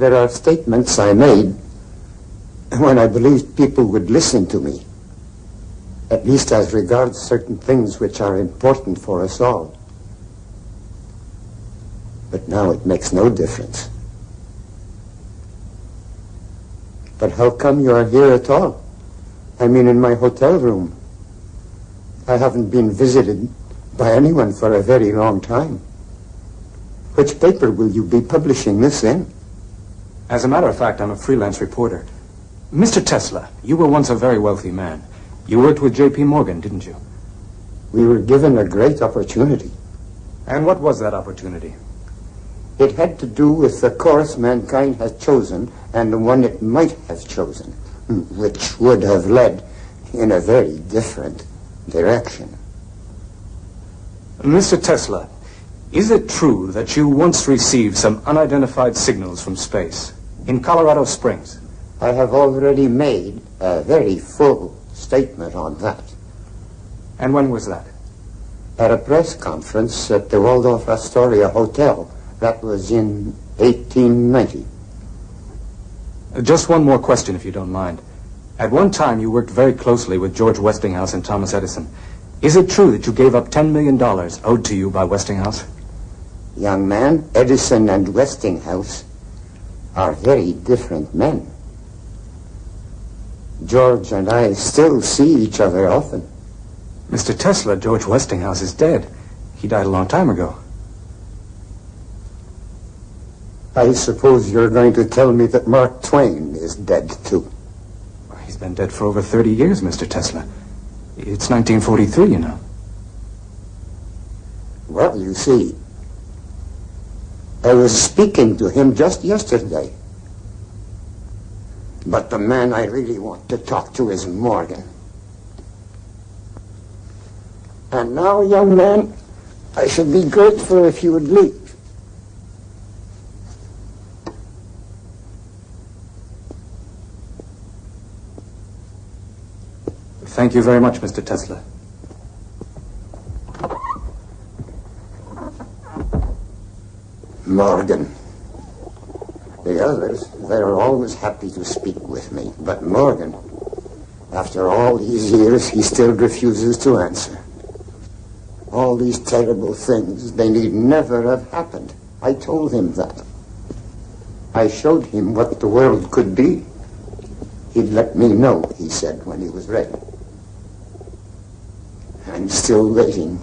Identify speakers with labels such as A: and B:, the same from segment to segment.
A: There are statements I made when I believed people would listen to me, at least as regards certain things which are important for us all. But now it makes no difference. But how come you are here at all? I mean, in my hotel room. I haven't been visited by anyone for a very long time. Which paper will you be publishing this in?
B: As a matter of fact, I'm a freelance reporter. Mr. Tesla, you were once a very wealthy man. You worked with J.P. Morgan, didn't you?
A: We were given a great opportunity.
B: And what was that opportunity?
A: It had to do with the course mankind has chosen and the one it might have chosen, which would have led in a very different direction.
B: Mr. Tesla, is it true that you once received some unidentified signals from space in Colorado Springs?
A: I have already made a very full statement on that.
B: And when was that?
A: At a press conference at the Waldorf Astoria Hotel. That was in 1890.
B: Just one more question, if you don't mind. At one time, you worked very closely with George Westinghouse and Thomas Edison. Is it true that you gave up $10 million owed to you by Westinghouse?
A: Young man, Edison and Westinghouse are very different men. George and I still see each other often.
B: Mr. Tesla, George Westinghouse is dead. He died a long time ago.
A: I suppose you're going to tell me that Mark Twain is dead, too.
B: He's been dead for over 30 years, Mr. Tesla. It's 1943, you know.
A: Well, you see, I was speaking to him just yesterday. But the man I really want to talk to is Morgan. And now, young man, I should be grateful if you would leave.
B: Thank you very much, Mr. Tesla.
A: Morgan. The others, they're always happy to speak with me. But Morgan, after all these years, he still refuses to answer. All these terrible things, they need never have happened. I told him that. I showed him what the world could be. He'd let me know, he said, when he was ready. I'm still waiting.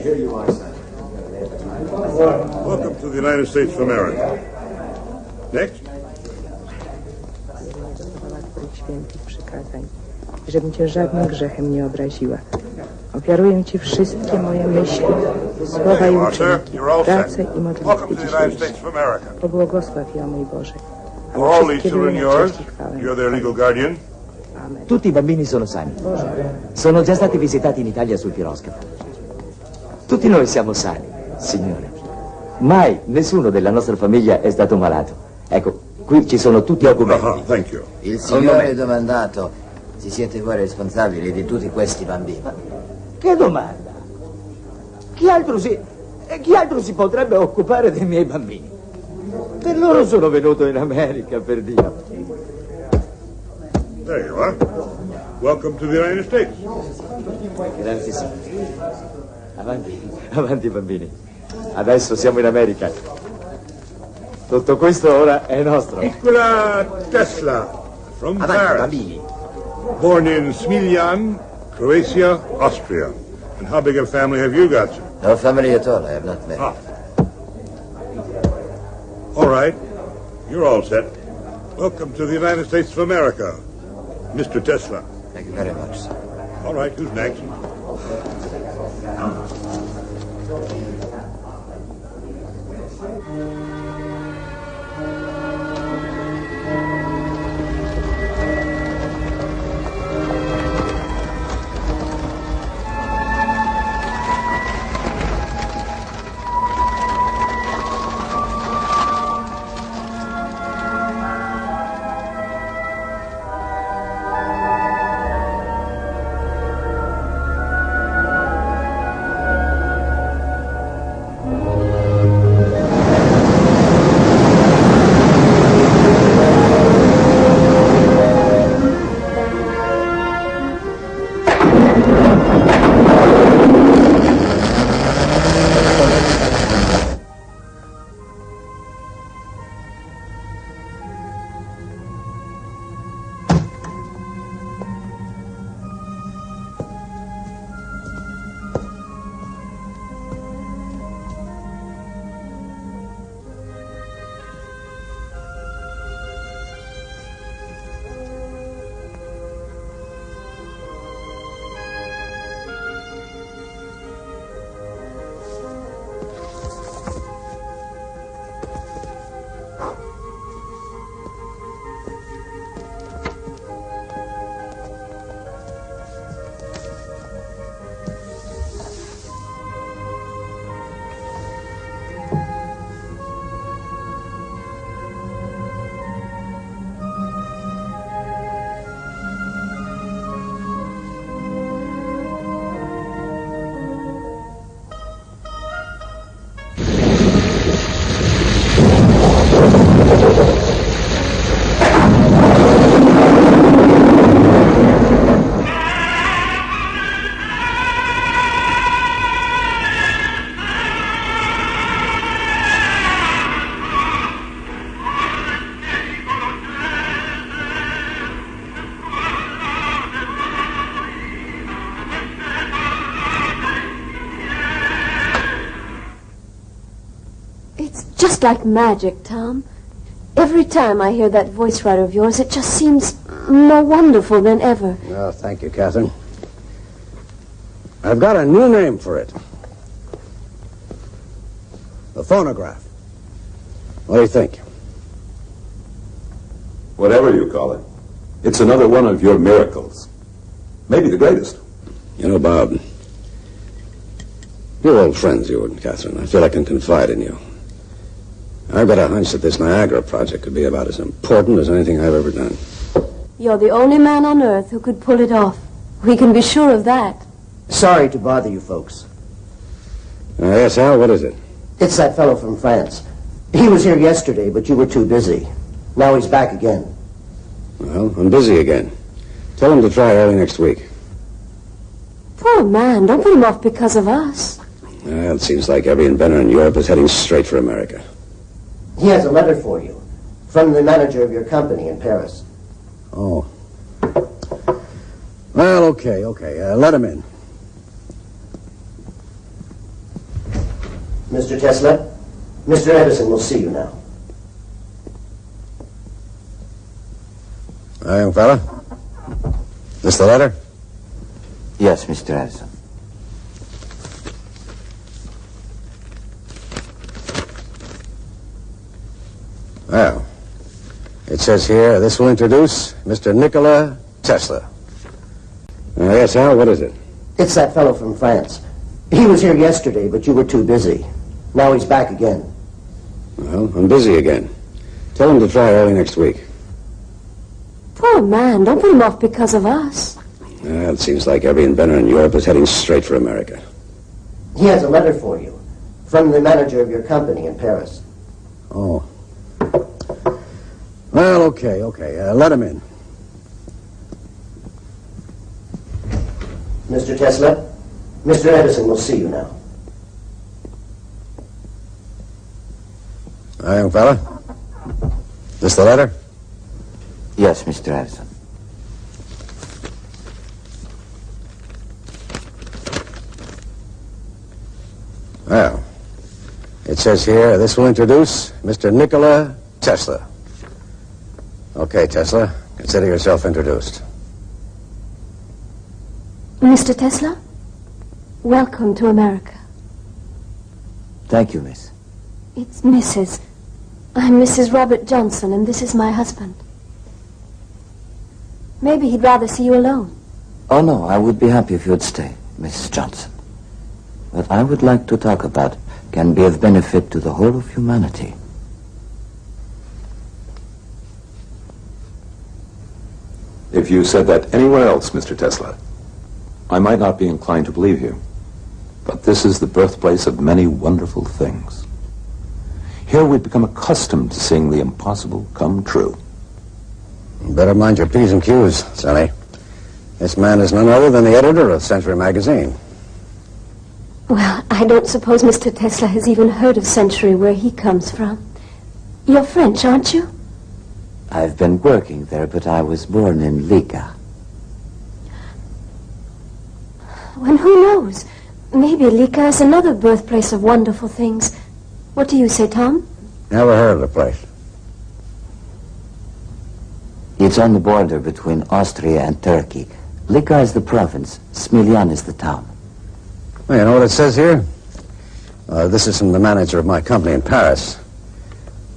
C: Here you are, son.
D: Welcome to the United States of America. Next.
E: Świętych przykazań, żebym cię żadnym grzechem nie obraziła. Ofiaruję ci wszystkie moje myśli, słowa i uczynki, pracę i modlitwy dzisiejsze. Pobłogosław je, o mój Boże.
D: Are all these children yours? You're their legal guardian?
C: Tutti i bambini sono sani. Sono già stati visitati in Italia sul piroscafo. Tutti noi siamo sani, signore. Mai nessuno della nostra famiglia è stato malato. Ecco, qui ci sono tutti documenti.
D: Thank you.
F: Il signore domandato se siete voi responsabili di tutti questi bambini.
C: Che domanda? Chi altro si potrebbe occupare dei miei bambini? Per loro sono venuto in America, per Dio.
D: There you are. Welcome to the United States.
C: Grazie, signore. Avanti, bambini. Adesso siamo in America. Tutto questo ora è nostro.
D: Nikola Tesla, from Paris.
F: Bambini.
D: Born in Smiljan, Croatia, Austria. And how big a family have you got, sir?
F: No family at all. I have not met.
D: All right. You're all set. Welcome to the United States of America, Mr. Tesla.
F: Thank you very much, sir.
D: All right, who's next?
G: Just like magic, Tom. Every time I hear that voice writer of yours, it just seems more wonderful than ever.
H: Oh, thank you, Catherine. I've got a new name for it. The phonograph. What do you think?
I: Whatever you call it, it's another one of your miracles. Maybe the greatest.
H: You know, Bob, you're old friends, you and Catherine. I feel I can confide in you. I've got a hunch that this Niagara project could be about as important as anything I've ever done.
G: You're the only man on Earth who could pull it off. We can be sure of that.
J: Sorry to bother you folks.
H: Yes, Al, what is it?
J: It's that fellow from France. He was here yesterday, but you were too busy. Now he's back again.
H: Well, I'm busy again. Tell him to try early next week.
G: Poor man, don't put him off because of us.
H: Well, it seems like every inventor in Europe is heading straight for America.
J: He has a letter for you from the manager of your company in Paris.
H: Oh. Well, okay. Let him in.
J: Mr. Tesla, Mr. Edison will see you now.
H: Hi, young fella. This the letter?
F: Yes, Mr. Edison.
H: Well, it says here, this will introduce Mr. Nikola Tesla. Yes, Al, what is it?
J: It's that fellow from France. He was here yesterday, but you were too busy. Now he's back again.
H: Well, I'm busy again. Tell him to try early next week.
G: Poor man, don't put him off because of us.
H: It seems like every inventor in Europe is heading straight for America.
J: He has a letter for you from the manager of your company in Paris.
H: Oh. Well, okay. Let him in.
J: Mr. Tesla, Mr. Edison will see you now.
H: Hi, young fella. This the letter?
F: Yes, Mr. Edison.
H: Well, it says here, this will introduce Mr. Nikola Tesla. Okay, Tesla, consider yourself introduced.
G: Mr. Tesla, welcome to America.
F: Thank you, miss.
G: It's Mrs. I'm Mrs. Robert Johnson, and this is my husband. Maybe he'd rather see you alone.
F: Oh, no, I would be happy if you'd stay, Mrs. Johnson. What I would like to talk about can be of benefit to the whole of humanity.
I: If you said that anywhere else, Mr. Tesla, I might not be inclined to believe you. But this is the birthplace of many wonderful things. Here we've become accustomed to seeing the impossible come true.
H: You better mind your P's and Q's, Sonny. This man is none other than the editor of Century magazine.
G: Well, I don't suppose Mr. Tesla has even heard of Century, where he comes from. You're French, aren't you?
F: I've been working there, but I was born in Liga.
G: Well, who knows? Maybe Liga is another birthplace of wonderful things. What do you say, Tom?
H: Never heard of the place.
F: It's on the border between Austria and Turkey. Liga is the province. Smiljan is the town.
H: Well, you know what it says here? This is from the manager of my company in Paris.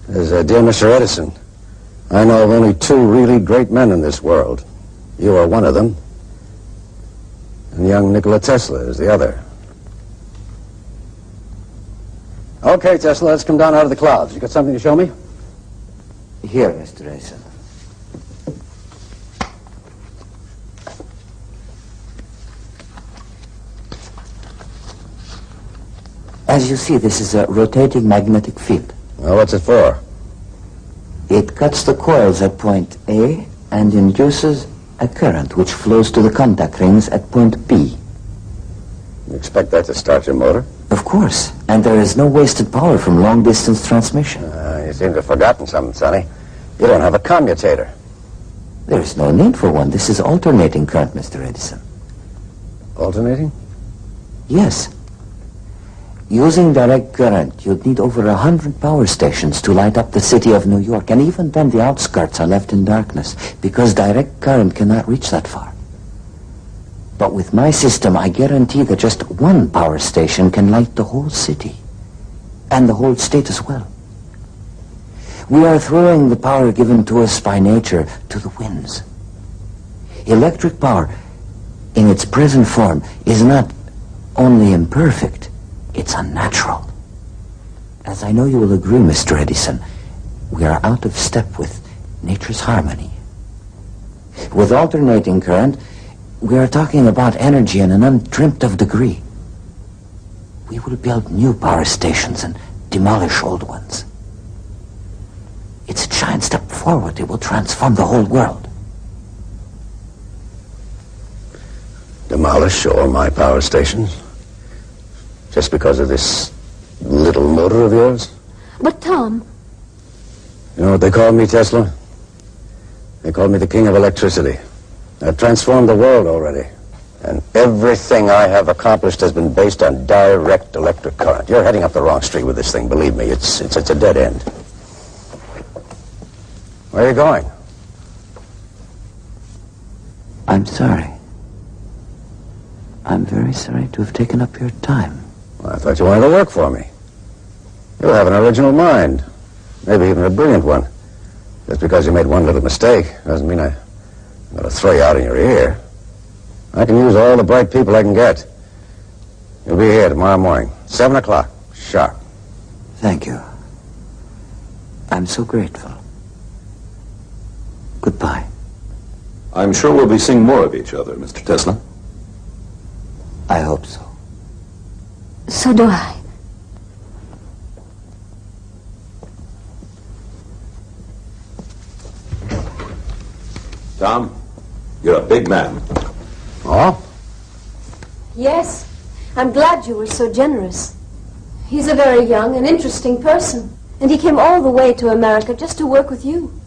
H: It says, Dear Mr. Edison, I know of only two really great men in this world. You are one of them, and young Nikola Tesla is the other. Okay, Tesla, let's come down out of the clouds. You got something to show me?
F: Here, Mr. Edison. As you see, this is a rotating magnetic field.
H: Well, what's it for?
F: It cuts the coils at point A and induces a current which flows to the contact rings at point B.
H: You expect that to start your motor?
F: Of course, and there is no wasted power from long-distance transmission.
H: You seem to have forgotten something, Sonny. You don't have a commutator.
F: There is no need for one. This is alternating current, Mr. Edison.
H: Alternating?
F: Yes. Using direct current, you'd need over 100 power stations to light up the city of New York, and even then the outskirts are left in darkness, because direct current cannot reach that far. But with my system, I guarantee that just one power station can light the whole city, and the whole state as well. We are throwing the power given to us by nature to the winds. Electric power, in its present form, is not only imperfect, it's unnatural. As I know you will agree, Mr. Edison, we are out of step with nature's harmony. With alternating current, we are talking about energy in an undreamt of degree. We will build new power stations and demolish old ones. It's a giant step forward. It will transform the whole world.
H: Demolish all my power stations? Just because of this little motor of yours?
G: But, Tom...
H: You know what they call me, Tesla? They call me the king of electricity. I've transformed the world already. And everything I have accomplished has been based on direct electric current. You're heading up the wrong street with this thing, believe me. It's a dead end. Where are you going?
F: I'm sorry. I'm very sorry to have taken up your time.
H: Well, I thought you wanted to work for me. You have an original mind. Maybe even a brilliant one. Just because you made one little mistake doesn't mean I'm going to throw you out in your ear. I can use all the bright people I can get. You'll be here tomorrow morning, 7 o'clock, sharp.
F: Thank you. I'm so grateful. Goodbye.
I: I'm sure we'll be seeing more of each other, Mr. Tesla.
F: I hope so.
G: So do I.
I: Tom, you're a big man.
H: Oh?
G: Yes. I'm glad you were so generous. He's a very young and interesting person, and he came all the way to America just to work with you.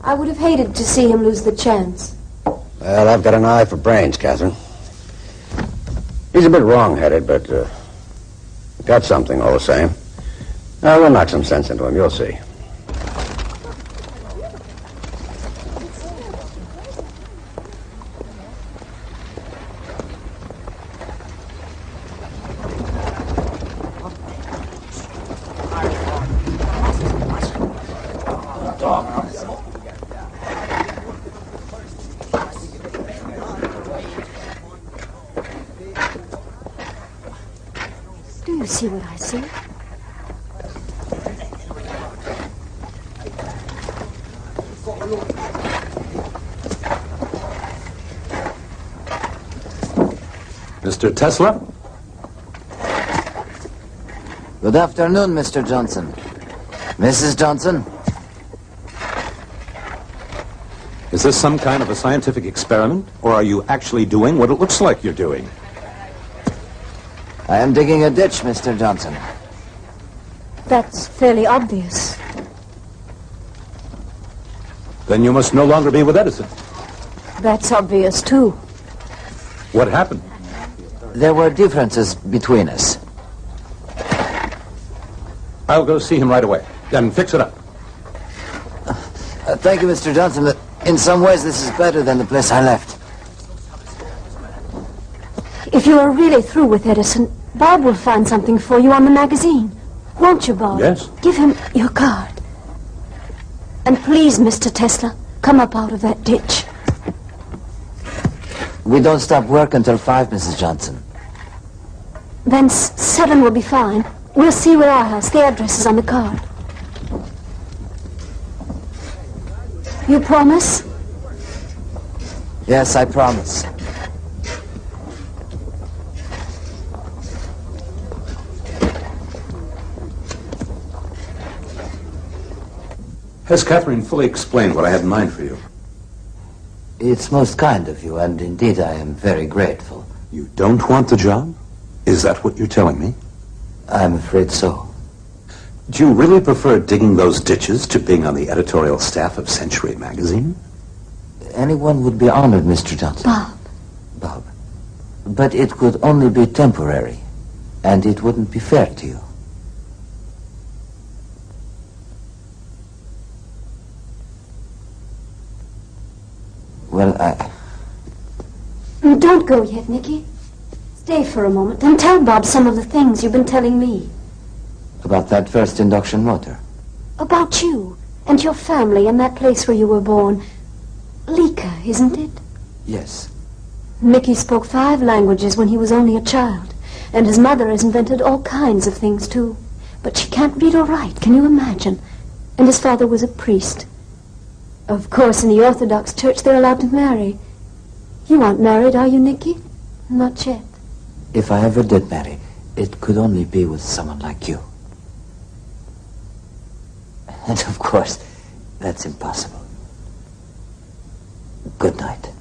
G: I would have hated to see him lose the chance.
H: Well, I've got an eye for brains, Catherine. He's a bit wrong-headed, but got something all the same. We'll knock some sense into him, you'll see.
G: Do you see what I see?
I: Mr. Tesla?
F: Good afternoon, Mr. Johnson. Mrs. Johnson?
I: Is this some kind of a scientific experiment, or are you actually doing what it looks like you're doing?
F: I am digging a ditch, Mr. Johnson.
G: That's fairly obvious.
I: Then you must no longer be with Edison.
G: That's obvious, too.
I: What happened?
F: There were differences between us.
I: I'll go see him right away, then fix it up.
F: Thank you, Mr. Johnson, but in some ways this is better than the place I left.
G: If you are really through with Edison, Bob will find something for you on the magazine. Won't you, Bob?
I: Yes.
G: Give him your card. And please, Mr. Tesla, come up out of that ditch.
F: We don't stop work until 5, Mrs. Johnson.
G: Then 7 will be fine. We'll see you at our house. The address is on the card. You promise?
F: Yes, I promise.
I: Has Catherine fully explained what I had in mind for you?
F: It's most kind of you, and indeed I am very grateful.
I: You don't want the job? Is that what you're telling me?
F: I'm afraid so.
I: Do you really prefer digging those ditches to being on the editorial staff of Century magazine?
F: Anyone would be honored, Mr. Johnson. Bob. But it could only be temporary, and it wouldn't be fair to you. Well,
G: Don't go yet, Nicky. Stay for a moment and tell Bob some of the things you've been telling me.
F: About that first induction motor.
G: About you and your family and that place where you were born. Lika, isn't it?
F: Yes.
G: Nicky spoke 5 languages when he was only a child. And his mother has invented all kinds of things, too. But she can't read or write, can you imagine? And his father was a priest. Of course, in the Orthodox Church, they're allowed to marry. You aren't married, are you, Nicky? Not yet.
F: If I ever did marry, it could only be with someone like you. And of course, that's impossible. Good night.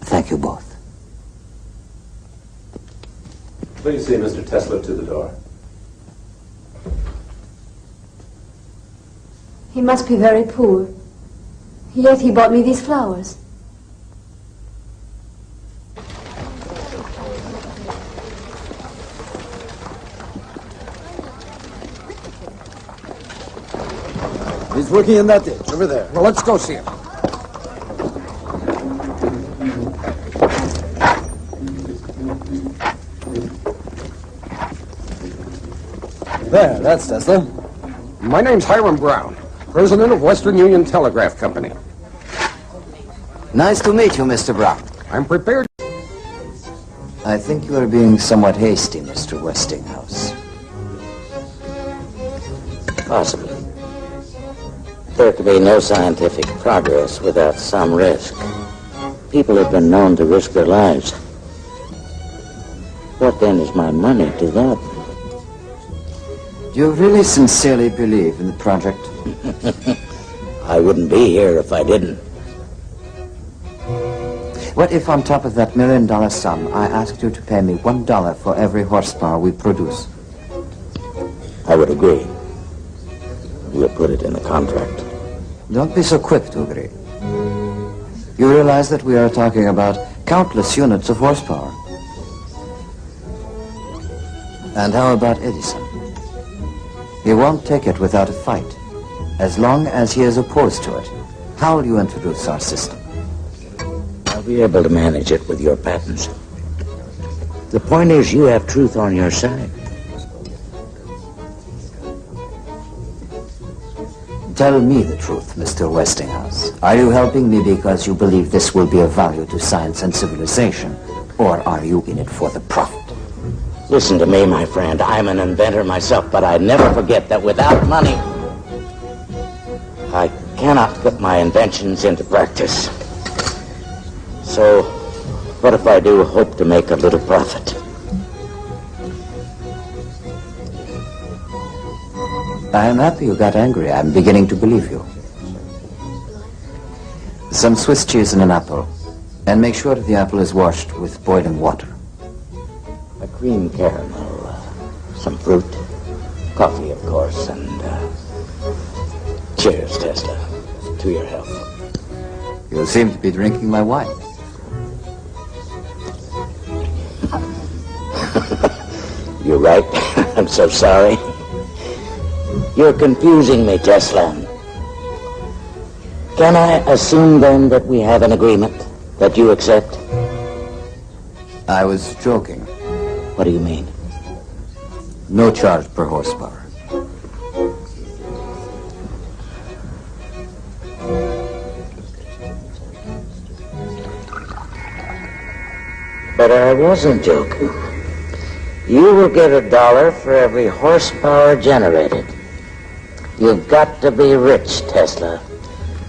F: Thank you both.
I: Please see Mr. Tesla to the door.
G: He must be very poor. Yet he bought me these flowers.
K: He's working in that ditch, over there.
H: Well, let's go see him.
K: There, that's Tesla.
H: My name's Hiram Brown, president of Western Union Telegraph Company.
F: Nice to meet you, Mr. Brown.
H: I'm prepared.
F: I think you are being somewhat hasty, Mr. Westinghouse.
L: Possibly. There can be no scientific progress without some risk. People have been known to risk their lives. What then is my money to that?
F: Do you really sincerely believe in the project?
L: I wouldn't be here if I didn't.
F: What if on top of that $1 million sum, I asked you to pay me $1 for every horsepower we produce?
L: I would agree. We'll put it in the contract.
F: Don't be so quick to agree. You realize that we are talking about countless units of horsepower. And how about Edison? He won't take it without a fight. As long as he is opposed to it, how will you introduce our system?
L: I'll be able to manage it with your patents. The point is, you have truth on your side.
F: Tell me the truth, Mr. Westinghouse. Are you helping me because you believe this will be of value to science and civilization? Or are you in it for the profit?
L: Listen to me, my friend. I'm an inventor myself, but I never forget that without money, I cannot put my inventions into practice. So, what if I do hope to make a little profit?
F: I am happy you got angry. I'm beginning to believe you. Some Swiss cheese and an apple. And make sure that the apple is washed with boiling water.
L: A cream caramel, some fruit, coffee, of course, and cheers, Tesla, to your health.
F: You seem to be drinking my wine.
L: You're right. I'm so sorry. You're confusing me, Tesla. Can I assume, then, that we have an agreement that you accept?
F: I was joking.
L: What do you mean?
F: No charge per horsepower.
L: But I wasn't joking. You will get $1 for every horsepower generated. You've got to be rich, Tesla,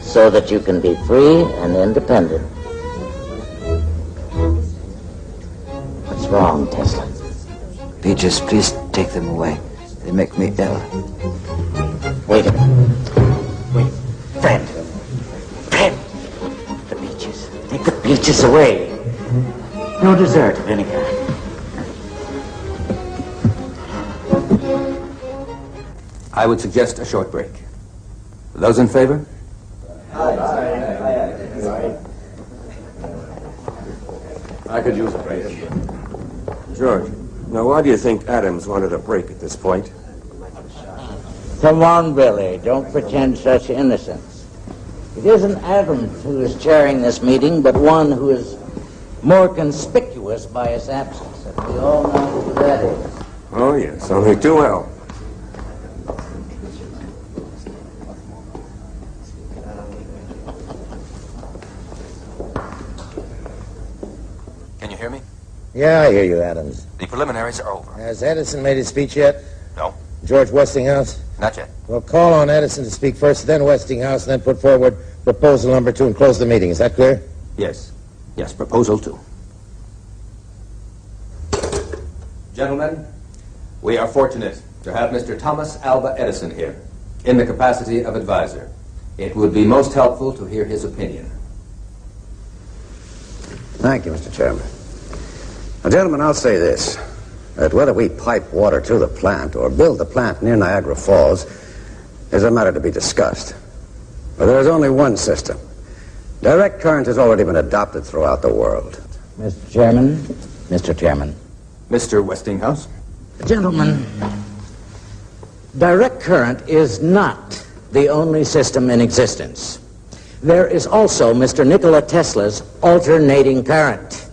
L: so that you can be free and independent. What's wrong, Tesla?
F: Peaches, please take them away. They make me ill.
L: Wait a minute. Wait. Fred. Fred. The peaches. Take the peaches away. No dessert of any kind.
B: I would suggest a short break. Those in favor?
M: I could use a break. George, now why do you think Adams wanted a break at this point?
L: Come on, Billy. Don't pretend such innocence. It isn't Adams who is chairing this meeting, but one who is more conspicuous by his absence. And we all know who that is.
M: Oh, yes, only too well.
N: Can you hear me?
O: Yeah, I hear you, Adams.
N: The preliminaries are over.
O: Has Edison made his speech yet?
N: No,
O: George Westinghouse?
N: not yet.
O: Well, call on Edison to speak first, then Westinghouse, and then put forward proposal number 2 and close the meeting. Is that clear?
B: Yes. Yes, proposal 2. Gentlemen, we are fortunate to have Mr. Thomas Alva Edison here in the capacity of advisor. It would be most helpful to hear his opinion.
H: Thank you, Mr. Chairman. Now, gentlemen, I'll say this, that whether we pipe water to the plant or build the plant near Niagara Falls is a matter to be discussed. But there is only one system. Direct current has already been adopted throughout the world.
L: Mr. Chairman, Mr. Chairman.
B: Mr. Westinghouse?
L: Gentlemen, direct current is not
F: the only system in existence. There is also Mr. Nikola Tesla's alternating current.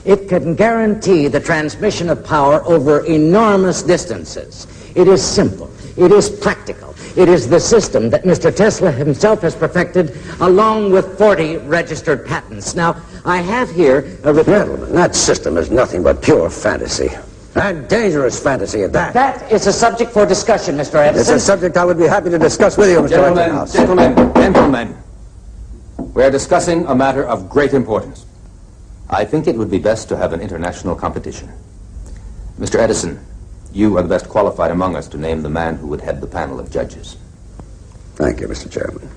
F: It can guarantee the transmission of power over enormous distances. It is simple. It is practical. It is the system that Mr. Tesla himself has perfected, along with 40 registered patents. Now, I have here a...
H: Gentlemen, that system is nothing but pure fantasy. And dangerous fantasy at that.
F: That is a subject for discussion, Mr. Edison.
H: It's a subject I would be happy to discuss with you, Mr. Westinghouse.
N: Gentlemen. We're discussing a matter of great importance. I think it would be best to have an international competition. Mr. Edison, you are the best qualified among us to name the man who would head the panel of judges.
H: Thank you, Mr. Chairman.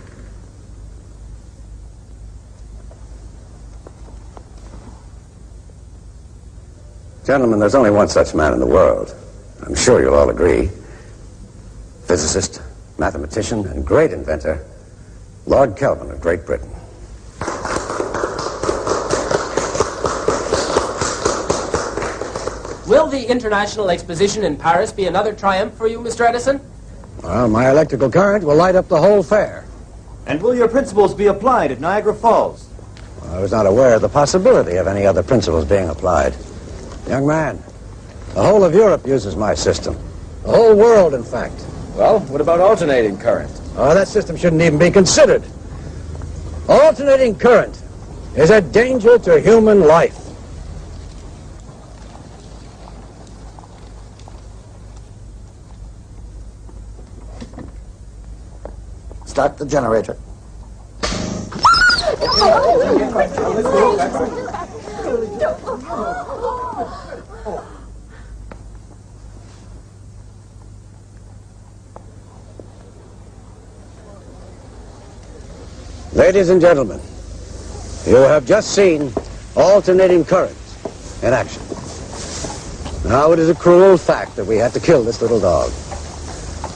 H: Gentlemen, there's only one such man in the world. I'm sure you'll all agree. Physicist, mathematician, and great inventor, Lord Kelvin of Great Britain.
P: Will the International Exposition in Paris be another triumph for you, Mr. Edison?
H: Well, my electrical current will light up the whole fair.
K: And will your principles be applied at Niagara Falls?
H: Well, I was not aware of the possibility of any other principles being applied. Young man, the whole of Europe uses my system. The whole world, in fact.
K: Well, what about alternating current?
H: Oh, that system shouldn't even be considered. Alternating current is a danger to human life.
A: Start the generator.
H: Ladies and gentlemen, you have just seen alternating current in action. Now, it is a cruel fact that we had to kill this little dog.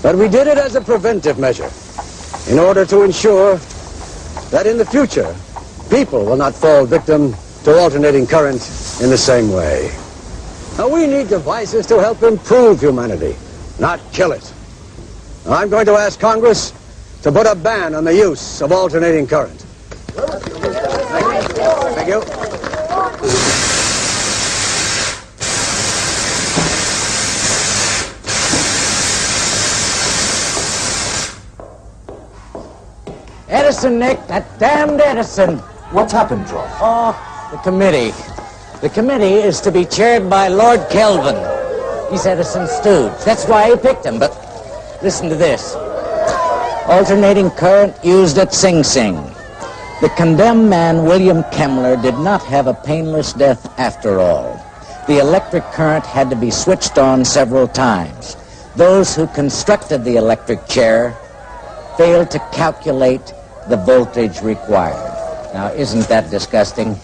H: But we did it as a preventive measure in order to ensure that in the future, people will not fall victim to alternating current in the same way. Now, we need devices to help improve humanity, not kill it. Now, I'm going to ask Congress to put a ban on the use of alternating current. Thank you.
F: Edison, Nick, that damned Edison.
N: What's happened, George?
F: Oh, the committee. The committee is to be chaired by Lord Kelvin. He's Edison's stooge. That's why he picked him, but listen to this. Alternating current used at Sing Sing. The condemned man, William Kemmler, did not have a painless death after all. The electric current had to be switched on several times. Those who constructed the electric chair failed to calculate the voltage required. Now, isn't that disgusting?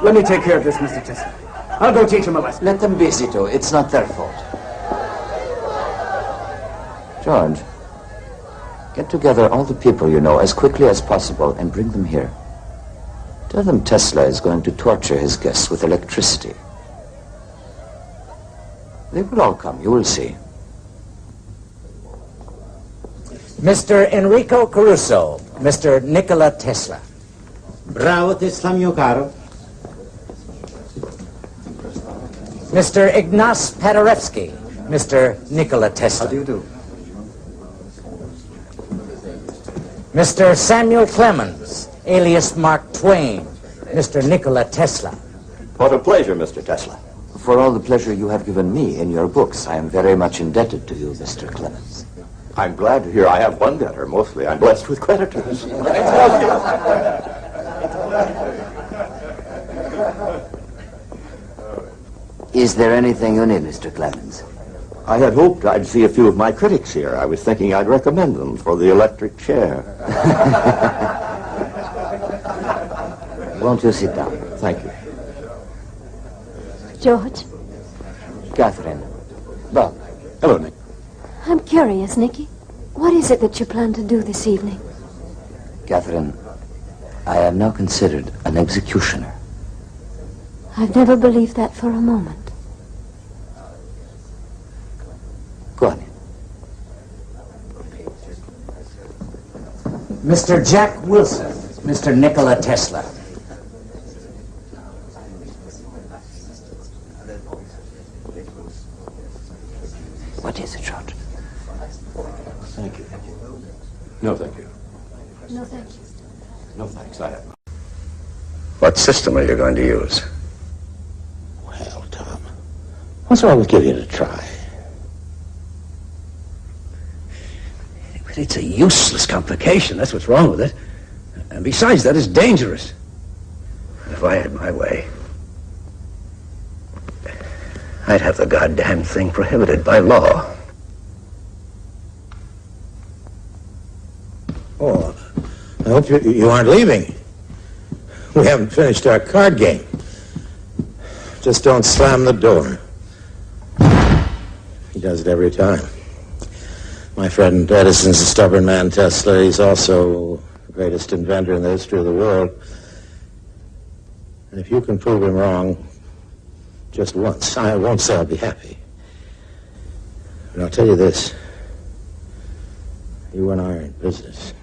B: Let me take care of this, Mr. Tesla. I'll go teach him a lesson.
C: Let them be, Zito. It's not their fault. George, get together all the people you know as quickly as possible and bring them here. Tell them Tesla is going to torture his guests with electricity. They will all come, you will see.
F: Mr. Enrico Caruso, Mr. Nikola Tesla.
Q: Bravo Tesla, mio caro.
F: Mr. Ignace Paderewski, Mr. Nikola Tesla.
B: How do you do?
F: Mr. Samuel Clemens, alias Mark Twain, Mr. Nikola Tesla.
I: What a pleasure, Mr. Tesla.
C: For all the pleasure you have given me in your books, I am very much indebted to you, Mr. Clemens.
I: I'm glad to hear I have one debtor. Mostly I'm blessed with creditors.
C: Is there anything you need, Mr. Clemens?
I: I had hoped I'd see a few of my critics here. I was thinking I'd recommend them for the electric chair.
C: Won't you sit down?
I: Thank you.
G: George?
C: Catherine. Bob.
I: Hello, Nick.
G: I'm curious, Nicky. What is it that you plan to do this evening?
C: Catherine, I am now considered an executioner.
G: I've never believed that for a moment.
F: Go on in. Mr. Jack Wilson, Mr. Nikola Tesla. What is it, George?
I: Thank you. No, thank you.
G: No, thank you.
I: No, thanks. I have.
H: What system are you going to use?
Q: Well, Tom, what's wrong with giving it a try?
H: But it's a useless complication. That's what's wrong with it. And besides that, it's dangerous. If I had my way, I'd have the goddamn thing prohibited by law.
Q: Oh, I hope you aren't leaving. We haven't finished our card game. Just don't slam the door. He does it every time. My friend Edison's a stubborn man, Tesla. He's also the greatest inventor in the history of the world. And if you can prove him wrong just once, I won't say I'll be happy. But I'll tell you this. You and I are in business.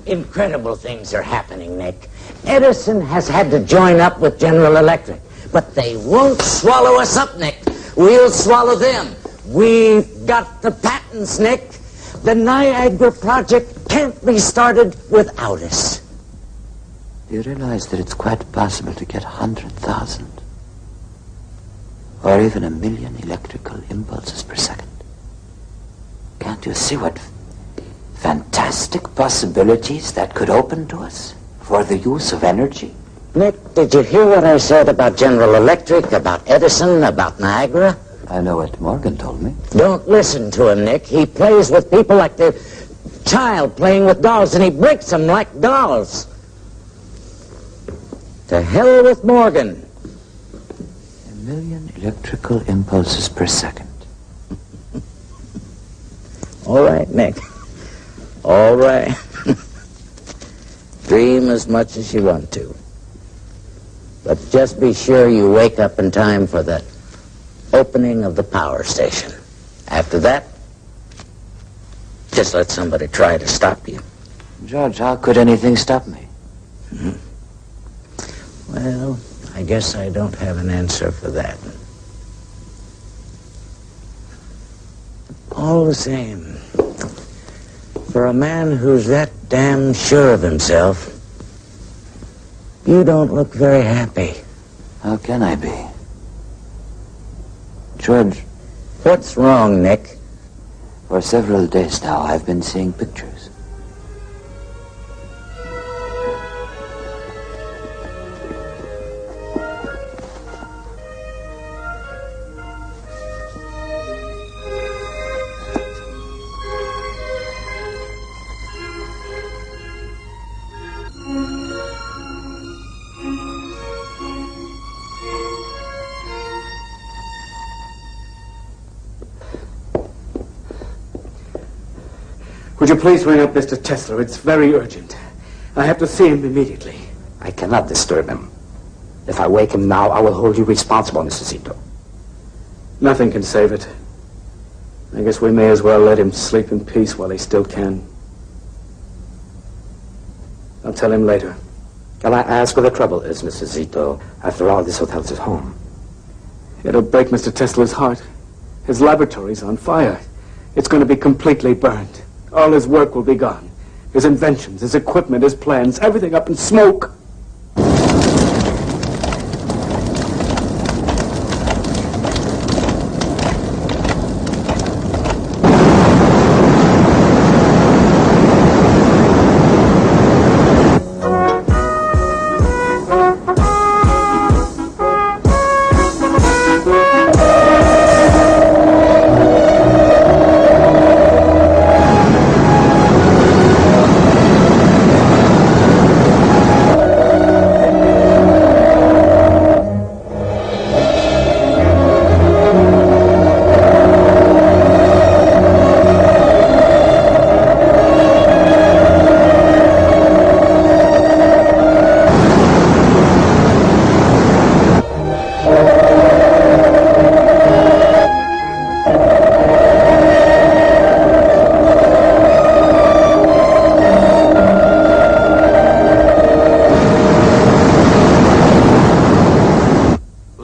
L: Incredible things are happening, Nick. Edison has had to join up with General Electric. But they won't swallow us up, Nick. We'll swallow them. We've got the patents, Nick. The Niagara project can't be started without us.
F: You realize that it's quite possible to get 100,000 or even 1,000,000 electrical impulses per second? Can't you see what fantastic possibilities that could open to us for the use of energy?
L: Nick, did you hear what I said about General Electric, about Edison, about Niagara?
F: I know what Morgan told me.
L: Don't listen to him, Nick. He plays with people like the child playing with dolls, and he breaks them like dolls. To hell with Morgan.
F: 1,000,000 electrical impulses per second.
L: All right, Nick. All right. Dream as much as you want to. But just be sure you wake up in time for the opening of the power station. After that, just let somebody try to stop you.
F: George, how could anything stop me?
L: Well, I guess I don't have an answer for that. All the same, for a man who's that damn sure of himself, you don't look very happy.
F: How can I be? George.
L: What's wrong, Nick?
F: For several days now, I've been seeing pictures.
B: Would you please ring up Mr. Tesla? It's very urgent. I have to see him immediately.
R: I cannot disturb him. If I wake him now, I will hold you responsible, Mr. Zito.
B: Nothing can save it. I guess we may as well let him sleep in peace while he still can. I'll tell him later.
R: Can I ask what the trouble is, Mr. Zito? After all, this hotel's his home.
B: It'll break Mr. Tesla's heart. His laboratory's on fire. It's going to be completely burned. All his work will be gone. His inventions, his equipment, his plans, everything up in smoke.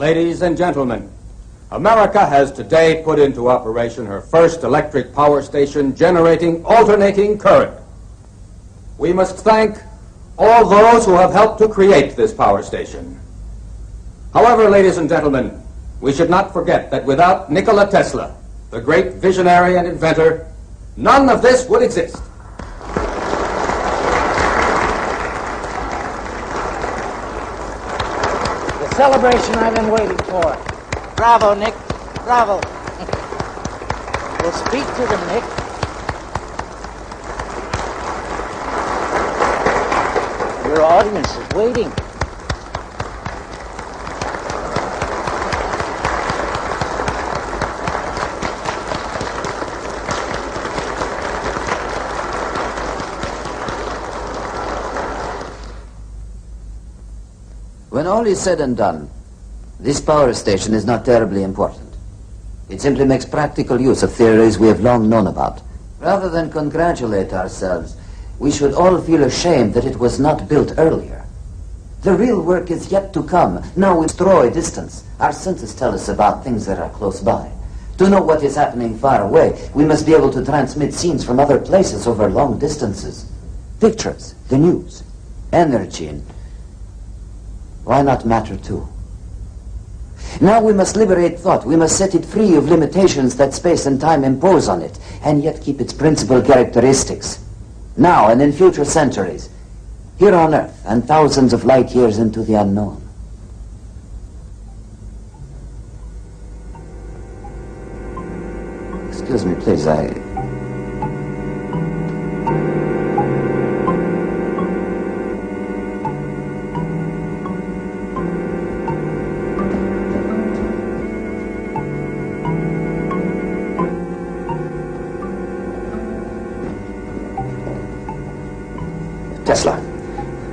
N: Ladies and gentlemen, America has today put into operation her first electric power station generating alternating current. We must thank all those who have helped to create this power station. However, ladies and gentlemen, we should not forget that without Nikola Tesla, the great visionary and inventor, none of this would exist.
L: The celebration I've been waiting for. Bravo, Nick. Bravo. We'll speak to them, Nick. Your audience is waiting.
F: When all is said and done, this power station is not terribly important. It simply makes practical use of theories we have long known about. Rather than congratulate ourselves, we should all feel ashamed that it was not built earlier. The real work is yet to come. Now we destroy distance. Our senses tell us about things that are close by. To know what is happening far away, we must be able to transmit scenes from other places over long distances. Pictures, the news, energy, and why not matter too? Now we must liberate thought. We must set it free of limitations that space and time impose on it, and yet keep its principal characteristics. Now and in future centuries, here on Earth and thousands of light years into the unknown. Excuse me, please,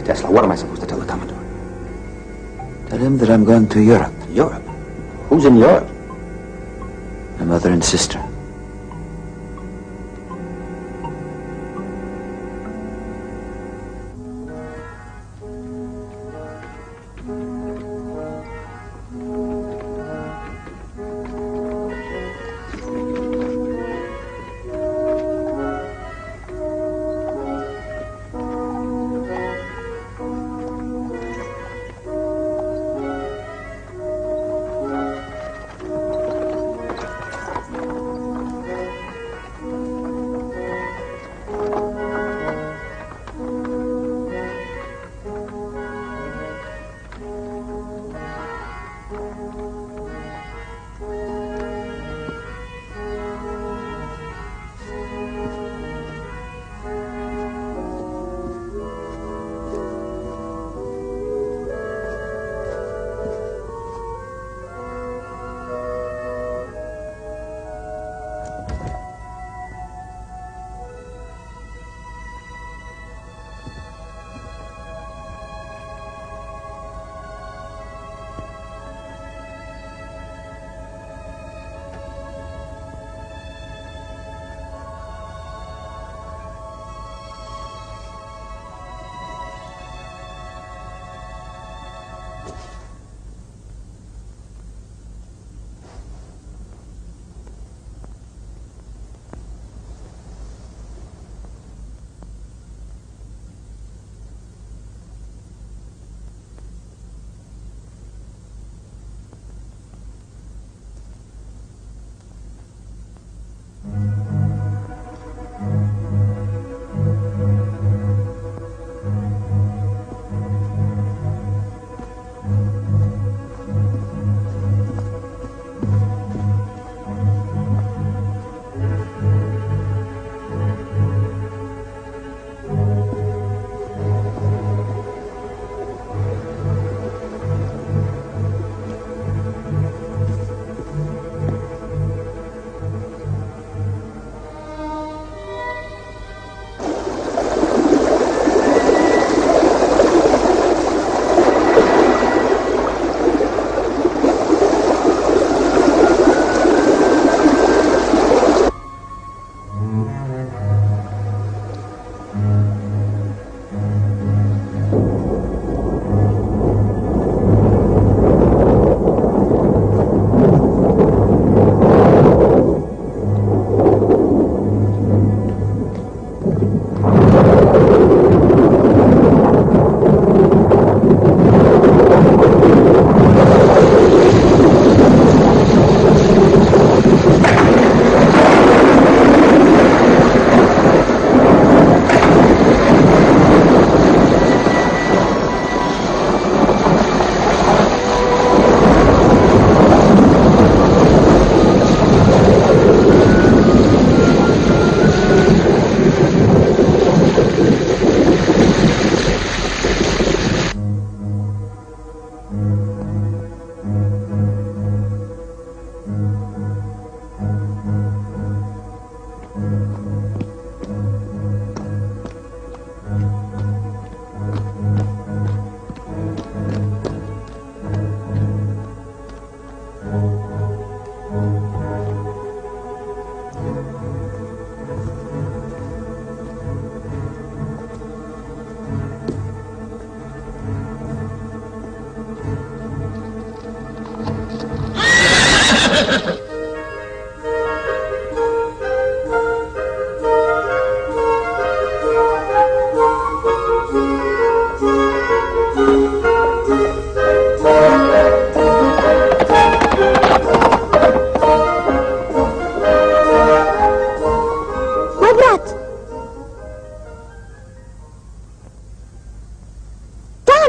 R: Tesla, what am I supposed to tell the Commodore?
F: Tell him that I'm going to Europe.
R: Europe? Who's in Europe?
F: My mother and sister.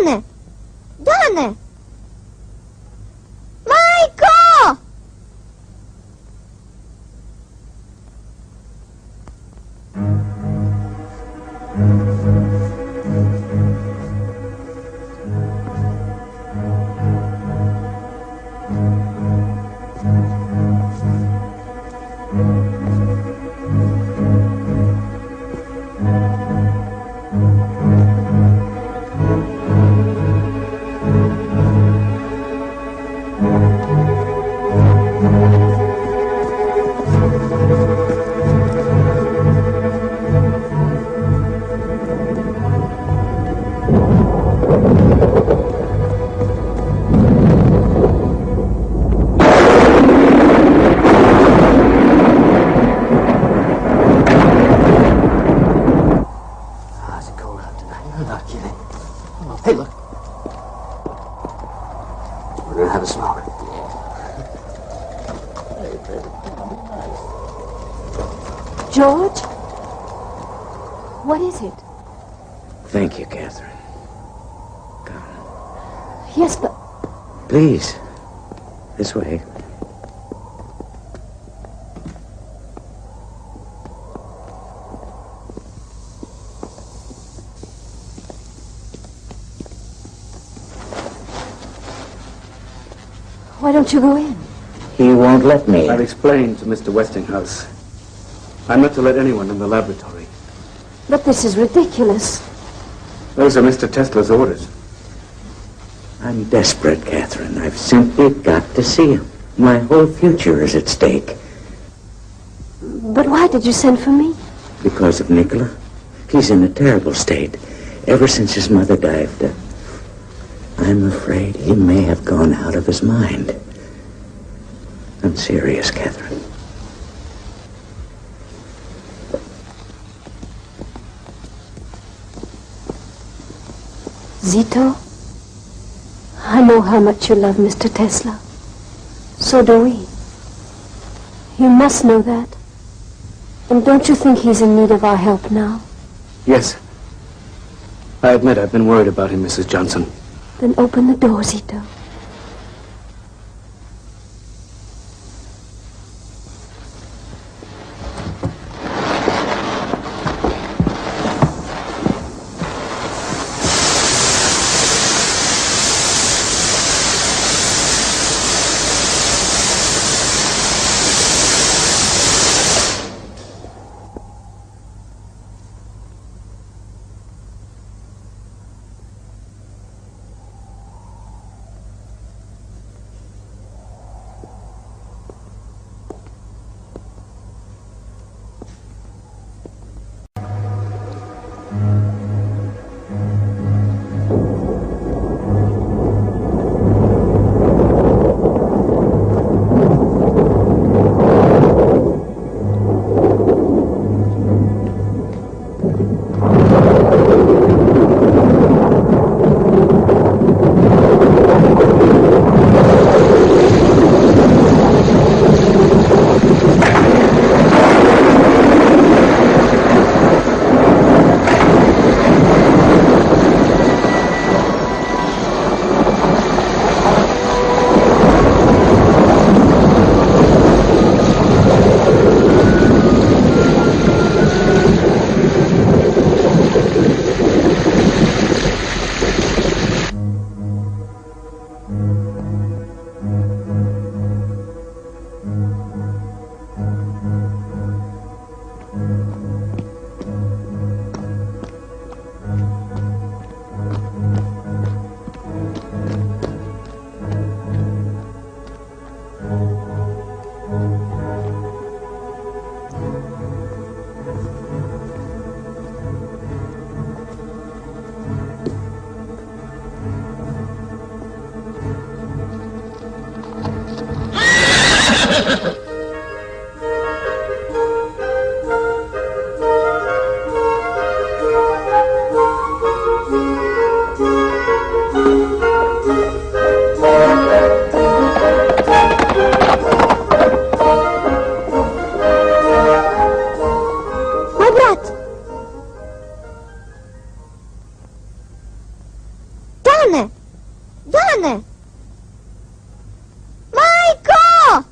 S: Dane! Dane! Majko!
G: George? What is it?
F: Thank you, Catherine.
G: Yes, but...
F: Please. This way.
G: Why don't you go in?
F: He won't let me.
B: I've explained to Mr. Westinghouse. I'm not to let anyone in the laboratory.
G: But this is ridiculous.
B: Those are Mr. Tesla's orders.
F: I'm desperate, Catherine. I've simply got to see him. My whole future is at stake.
G: But why did you send for me?
F: Because of Nikola. He's in a terrible state. Ever since his mother died, I'm afraid he may have gone out of his mind. I'm serious, Catherine.
G: Zito, I know how much you love Mr. Tesla. So do we. You must know that. And don't you think he's in need of our help now?
B: Yes. I admit I've been worried about him, Mrs. Johnson.
G: Then open the door, Zito.
S: Dane! Majko!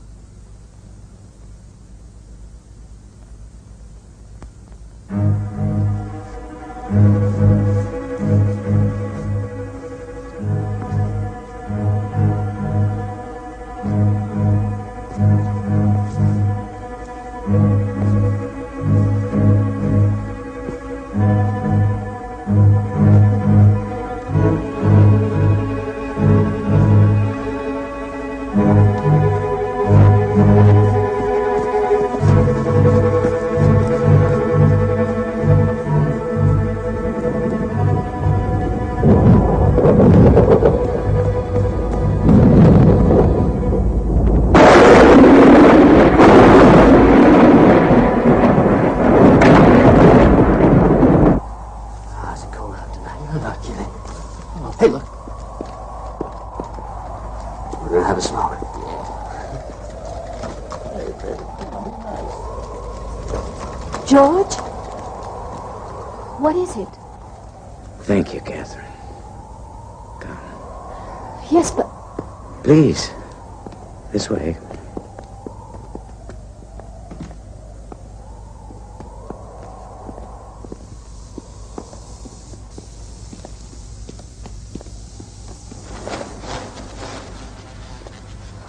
F: Hey, look. We're gonna have a smoke.
G: George? What is it?
C: Thank you, Catherine.
G: Yes, but...
C: Please. This way.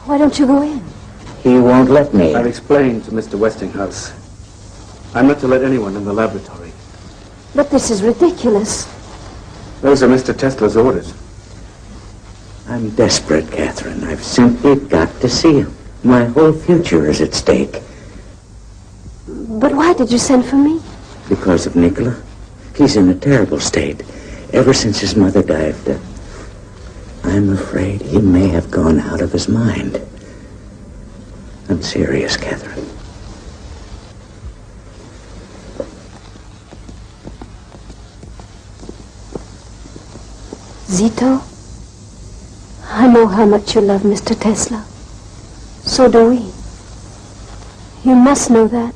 G: Why don't you go in?
C: He won't let me.
B: I've explained to Mr. Westinghouse. I'm not to let anyone in the laboratory.
G: But this is ridiculous.
B: Those are Mr. Tesla's orders.
C: I'm desperate, Catherine. I've simply got to see him. My whole future is at stake.
G: But why did you send for me?
C: Because of Nikola. He's in a terrible state. Ever since his mother died, I'm afraid he may have gone out of his mind. I'm serious, Catherine.
G: Zito, I know how much you love Mr. Tesla. So do we. You must know that.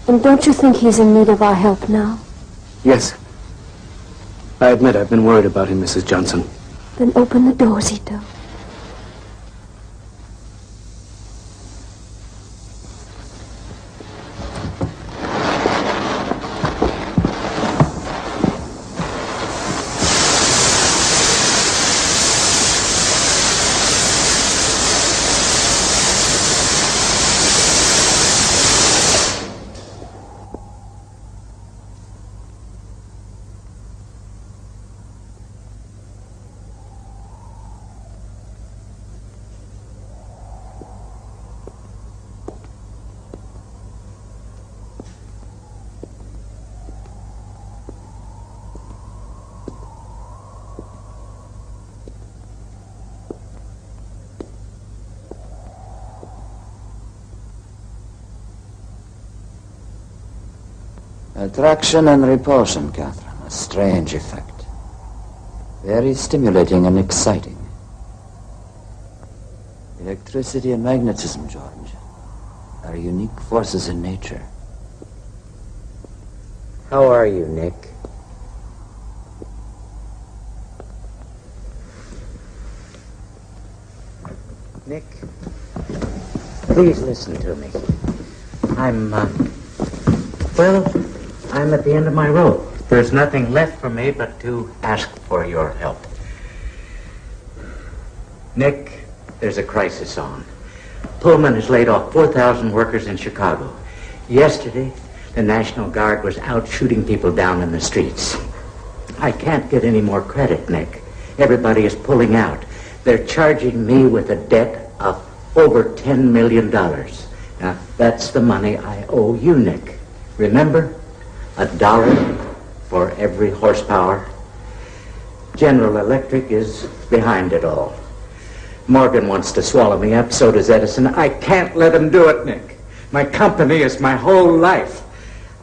G: And don't you think he's in need of our help now?
B: Yes. I admit I've been worried about him, Mrs. Johnson.
G: Then open the door, Zito.
F: Attraction and repulsion, Catherine. A strange effect. Very stimulating and exciting. Electricity and magnetism, George, are unique forces in nature.
C: How are you, Nick? Nick, please listen to me. I'm at the end of my rope. There's nothing left for me but to ask for your help. Nick, there's a crisis on. Pullman has laid off 4,000 workers in Chicago. Yesterday, the National Guard was out shooting people down in the streets. I can't get any more credit, Nick. Everybody is pulling out. They're charging me with a debt of over $10 million. Now, that's the money I owe you, Nick. Remember? $1 for every horsepower. General Electric is behind it all. Morgan wants to swallow me up, so does Edison. I can't let him do it, Nick. My company is my whole life.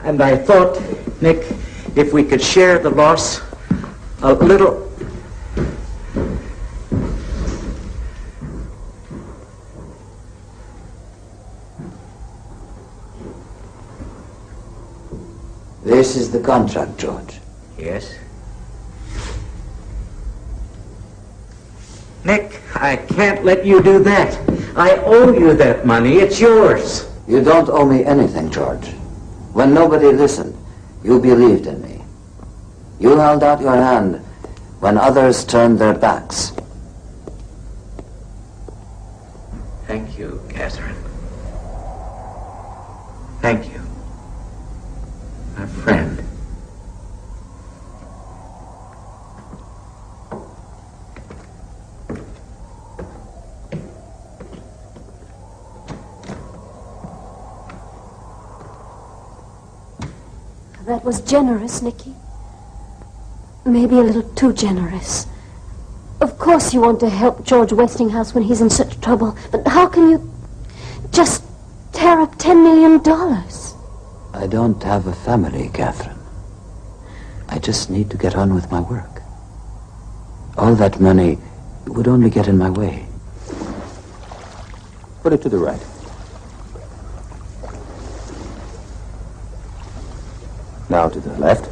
C: And I thought, Nick, if we could share the loss a little...
F: This is the contract, George.
C: Yes?
F: Nick, I can't let you do that. I owe you that money. It's yours. You don't owe me anything, George. When nobody listened, you believed in me. You held out your hand when others turned their backs. Thank you, Catherine. Thank you, my friend.
G: That was generous, Nicky. Maybe a little too generous. Of course you want to help George Westinghouse when he's in such trouble, but how can you just tear up $10 million?
F: I don't have a family, Catherine. I just need to get on with my work. All that money would only get in my way.
N: Put it to the right. Now to the left.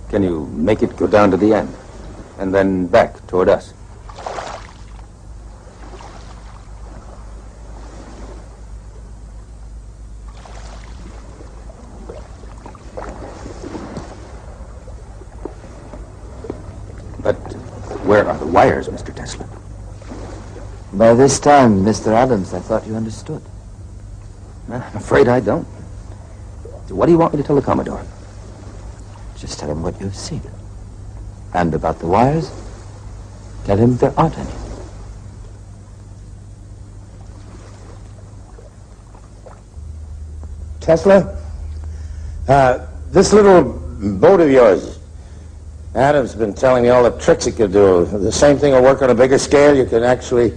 N: Can you make it go down to the end? And then back toward us? But where are the wires, Mr. Tesla?
F: By this time, Mr. Adams, I thought you understood.
N: I'm afraid I don't. So what do you want me to tell the Commodore?
F: Just tell him what you've seen. And about the wires, tell him there aren't any.
Q: Tesla, this little boat of yours, Adam's been telling me all the tricks it could do. The same thing will work on a bigger scale. You can actually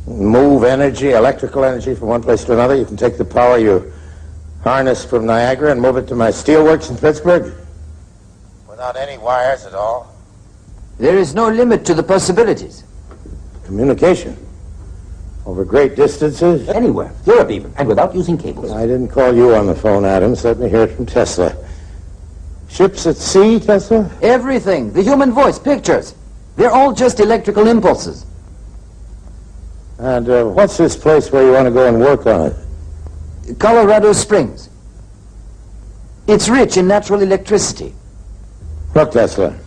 Q: move energy, electrical energy, from one place to another. You can take the power you harnessed from Niagara and move it to my steelworks in Pittsburgh without any wires at all.
F: There is no limit to the possibilities.
Q: Communication over great distances.
N: Anywhere, Europe even, and without using cables.
Q: I didn't call you on the phone, Adams. Let me hear it from Tesla. Ships at sea, Tesla?
F: Everything. The human voice, pictures. They're all just electrical impulses.
Q: And what's this place where you want to go and work on it?
F: Colorado Springs. It's rich in natural electricity.
Q: Look, Tesla,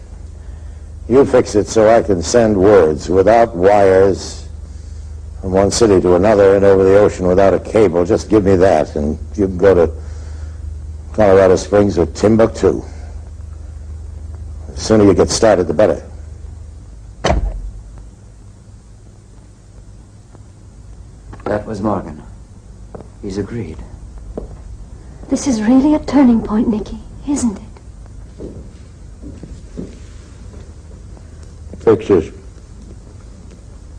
Q: you fix it so I can send words without wires from one city to another and over the ocean without a cable. Just give me that, and you can go to Colorado Springs or Timbuktu. The sooner you get started, the better.
F: That was Morgan. He's agreed.
G: This is really a turning point, Nicky, isn't it?
Q: Pictures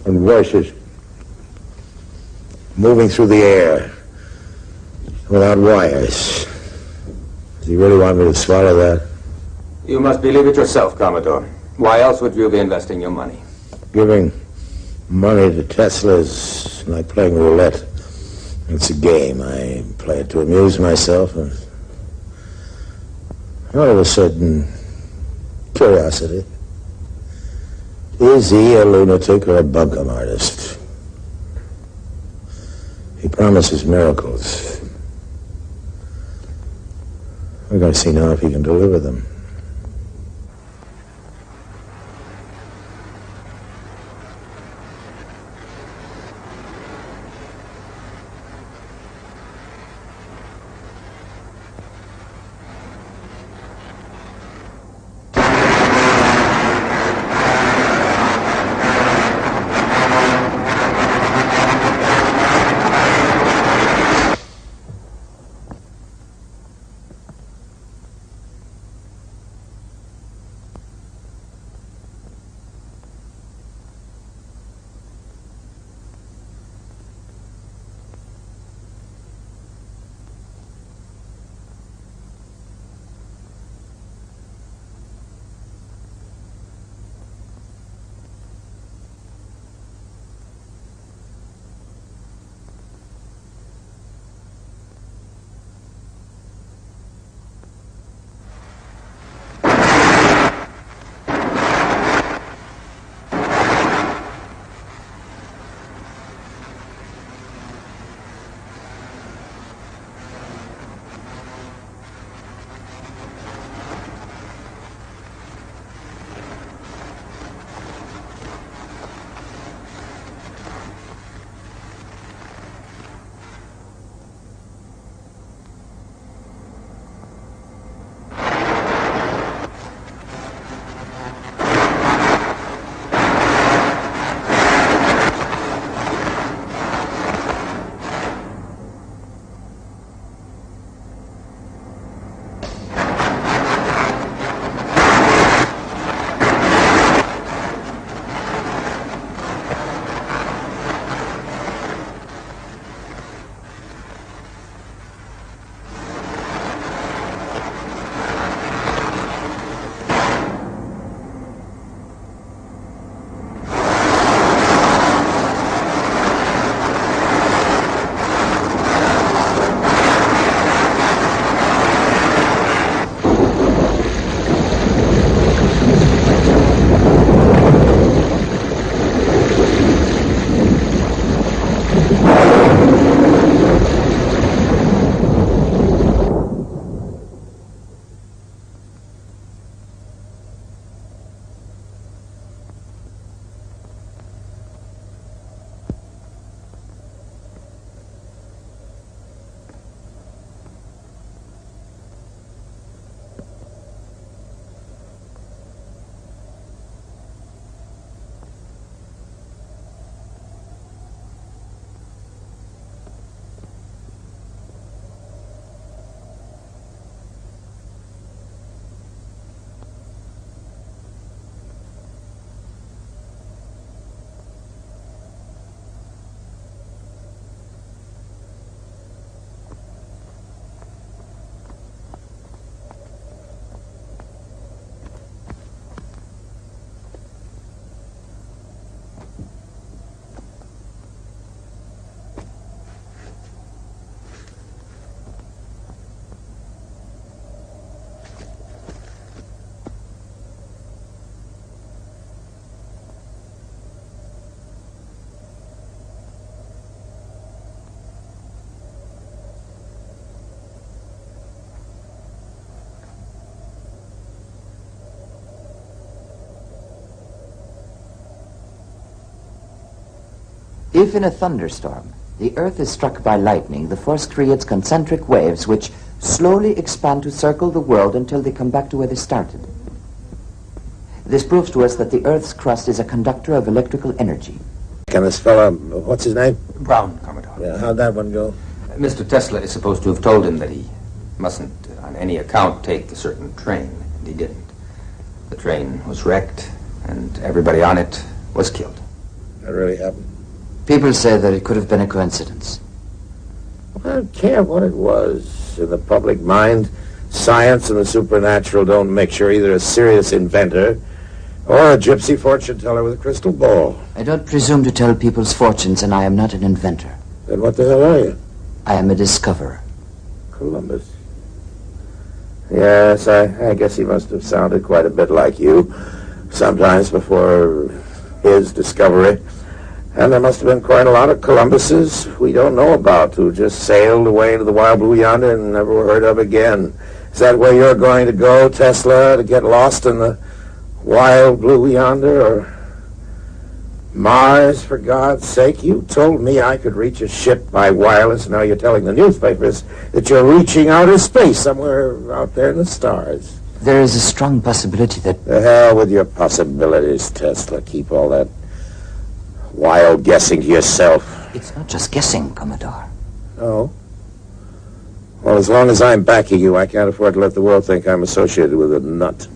Q: and voices moving through the air without wires. Do you really want me to swallow that?
N: You must believe it yourself, Commodore. Why else would you be investing your money?
Q: Giving money to Tesla is like playing roulette. It's a game. I play it to amuse myself. And out of a certain curiosity. Is he a lunatic or a bunkum artist? He promises miracles. We're going to see now if he can deliver them.
F: If in a thunderstorm, the Earth is struck by lightning, the force creates concentric waves which slowly expand to circle the world until they come back to where they started. This proves to us that the Earth's crust is a conductor of electrical energy.
Q: Can this fella, what's his name?
N: Brown, Commodore.
Q: Yeah, how'd that one go?
N: Mr. Tesla is supposed to have told him that he mustn't, on any account, take a certain train, and he didn't. The train was wrecked, and everybody on it was killed.
Q: That really happened?
F: People say that it could have been a coincidence.
Q: I don't care what it was. In the public mind, science and the supernatural don't mixture. Either a serious inventor or a gypsy fortune teller with a crystal ball.
F: I don't presume to tell people's fortunes, and I am not an inventor.
Q: Then what the hell are you?
F: I am a discoverer.
Q: Columbus. Yes, I guess he must have sounded quite a bit like you sometimes before his discovery. And there must have been quite a lot of Columbuses we don't know about who just sailed away to the wild blue yonder and never were heard of again. Is that where you're going to go, Tesla, to get lost in the wild blue yonder, or Mars, for God's sake? You told me I could reach a ship by wireless. Now you're telling the newspapers that you're reaching outer space somewhere out there in the stars.
F: There is a strong possibility that...
Q: The hell with your possibilities, Tesla. Keep all that wild guessing to yourself.
F: It's not just guessing, Commodore.
Q: Oh? Well, as long as I'm backing you, I can't afford to let the world think I'm associated with a nut.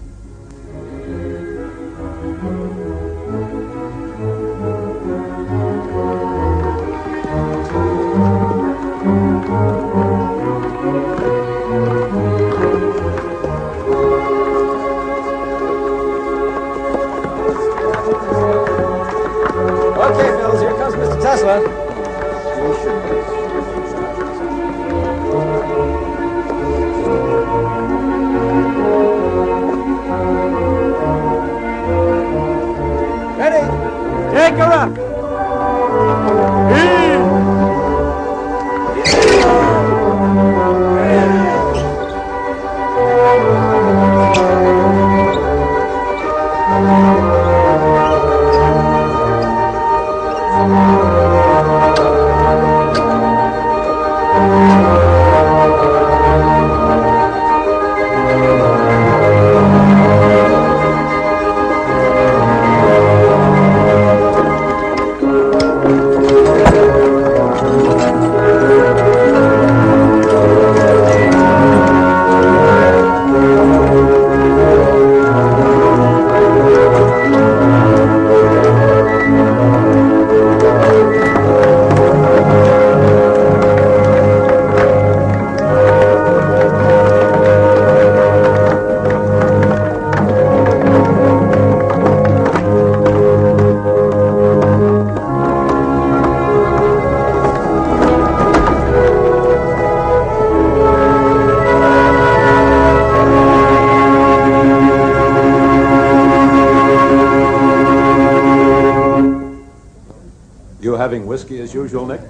I: Having whiskey as usual, Nick?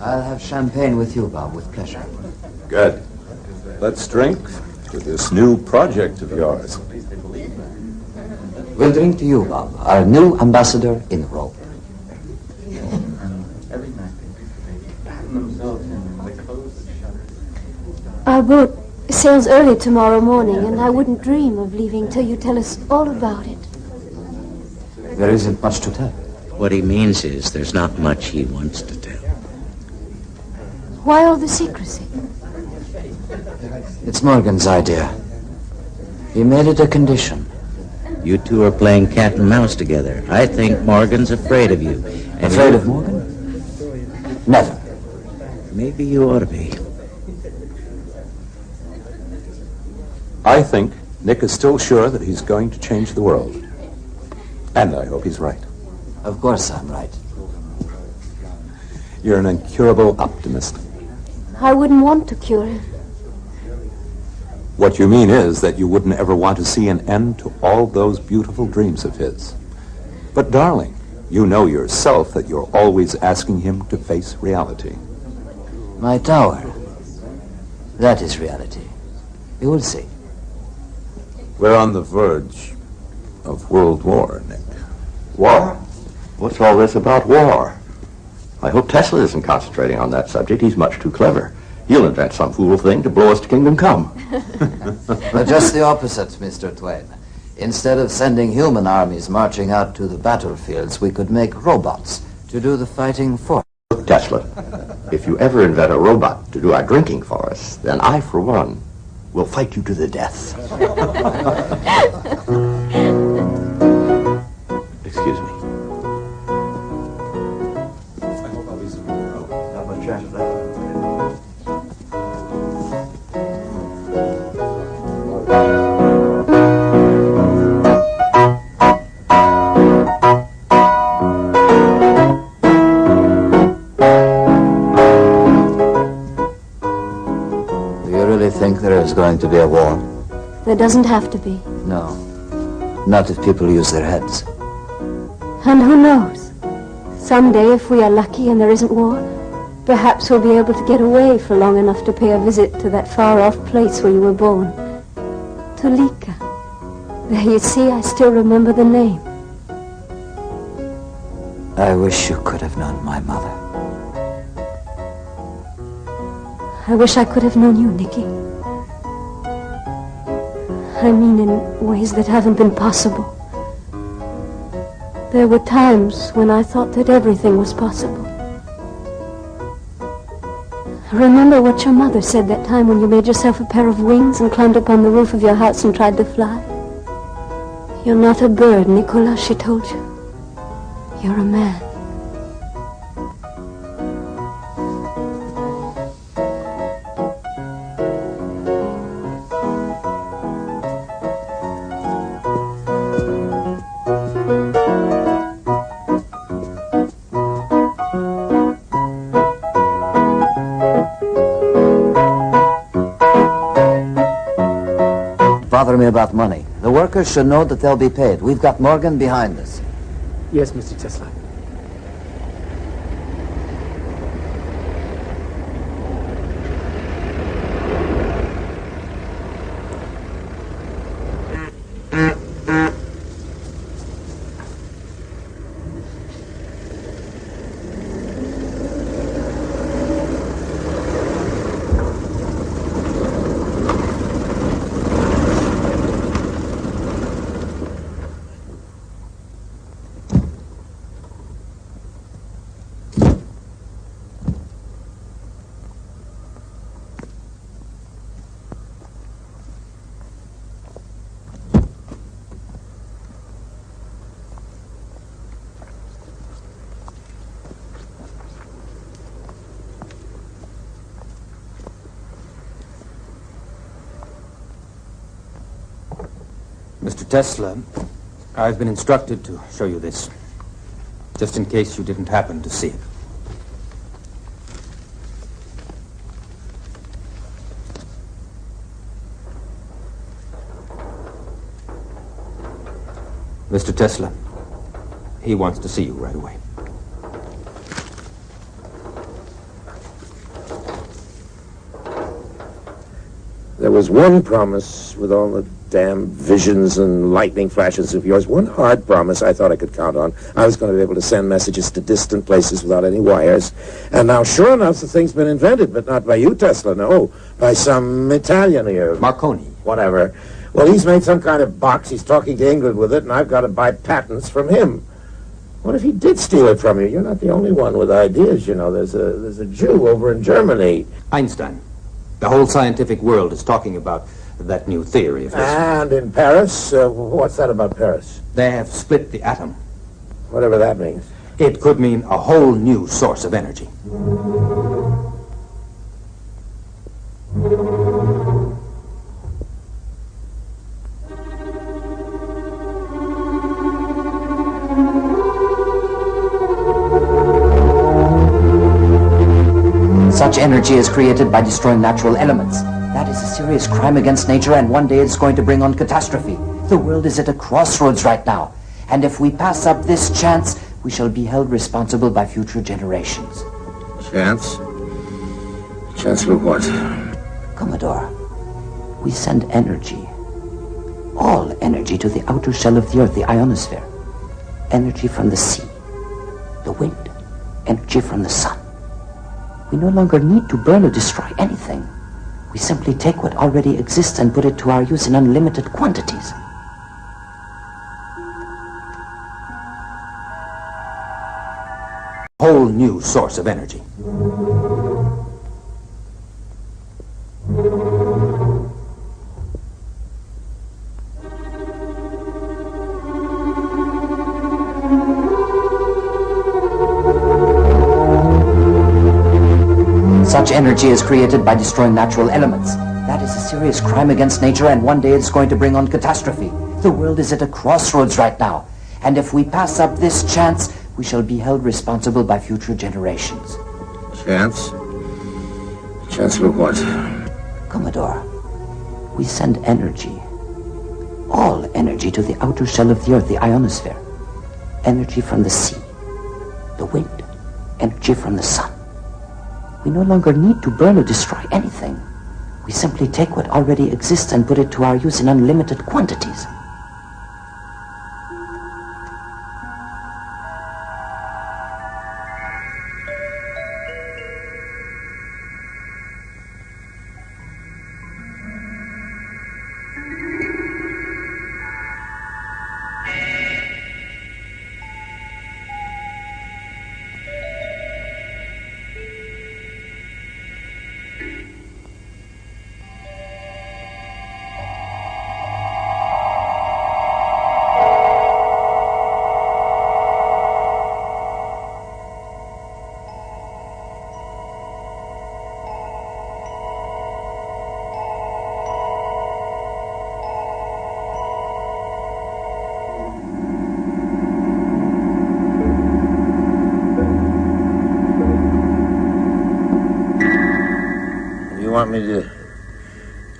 F: I'll have champagne with you, Bob, with pleasure.
I: Good. Let's drink to this new project of yours.
F: We'll drink to you, Bob, our new ambassador in Rome.
G: Our boat sails early tomorrow morning, and I wouldn't dream of leaving till you tell us all about it.
F: There isn't much to tell.
L: What he means is there's not much he wants to tell.
G: Why all the secrecy?
F: It's Morgan's idea. He made it a condition.
L: You two are playing cat and mouse together. I think Morgan's afraid of you.
F: Afraid of Morgan? Never.
L: Maybe you ought to be.
I: I think Nick is still sure that he's going to change the world. And I hope he's right.
F: Of course I'm right.
I: You're an incurable optimist.
G: I wouldn't want to cure him.
I: What you mean is that you wouldn't ever want to see an end to all those beautiful dreams of his. But darling, you know yourself that you're always asking him to face reality.
F: My tower. That is reality. You will see.
I: We're on the verge of World War, Nick.
T: War? What's all this about war? I hope Tesla isn't concentrating on that subject. He's much too clever. He'll invent some fool thing to blow us to kingdom come.
F: Just the opposite, Mr. Twain. Instead of sending human armies marching out to the battlefields, we could make robots to do the fighting for us.
T: Look, Tesla, if you ever invent a robot to do our drinking for us, then I, for one, will fight you to the death. Excuse me. I hope I'll be soon. Not much chance of that.
F: Think there is going to be a war?
G: There doesn't have to be.
F: No. Not if people use their heads.
G: And who knows? Someday, if we are lucky and there isn't war, perhaps we'll be able to get away for long enough to pay a visit to that far-off place where you were born. Tulika. There, you see, I still remember the name.
F: I wish you could have known my mother.
G: I wish I could have known you, Nicky. I mean in ways that haven't been possible. There were times when I thought that everything was possible. Remember what your mother said that time when you made yourself a pair of wings and climbed up on the roof of your house and tried to fly? You're not a bird, Nikola, she told you. You're a man.
F: Bother me about money. The workers should know that they'll be paid. We've got Morgan behind us.
B: Yes, Mr. Tesla.
N: Mr. Tesla, I've been instructed to show you this, just in case you didn't happen to see it. Mr. Tesla, he wants to see you right away.
Q: There was one promise with all the damn visions and lightning flashes of yours, one hard promise I thought I could count on. I was going to be able to send messages to distant places without any wires. And now, sure enough, the thing's been invented, but not by you, Tesla, no. By some Italian here.
N: Marconi.
Q: Whatever. Well, he's made some kind of box. He's talking to England with it, and I've got to buy patents from him. What if he did steal it from you? You're not the only one with ideas, you know. There's a Jew over in Germany.
N: Einstein. The whole scientific world is talking about that new theory of his.
Q: And in Paris? What's that about Paris?
N: They have split the atom.
Q: Whatever that means.
N: It could mean a whole new source of energy.
F: Such energy is created by destroying natural elements. That is a serious crime against nature, and one day it's going to bring on catastrophe. The world is at a crossroads right now, and if we pass up this chance, we shall be held responsible by future generations.
Q: Chance? Chance for what?
F: Commodore, we send energy, all energy, to the outer shell of the Earth, the ionosphere. Energy from the sea, the wind, energy from the sun. We no longer need to burn or destroy anything. We simply take what already exists and put it to our use in unlimited quantities.
N: Whole new source of energy.
F: Such energy is created by destroying natural elements. That is a serious crime against nature, and one day it's going to bring on catastrophe. The world is at a crossroads right now, and if we pass up this chance, we shall be held responsible by future generations.
Q: Chance? Chance for what?
F: Commodore, we send energy, all energy, to the outer shell of the Earth, the ionosphere. Energy from the sea, the wind, energy from the sun. We no longer need to burn or destroy anything. We simply take what already exists and put it to our use in unlimited quantities.
Q: You want me to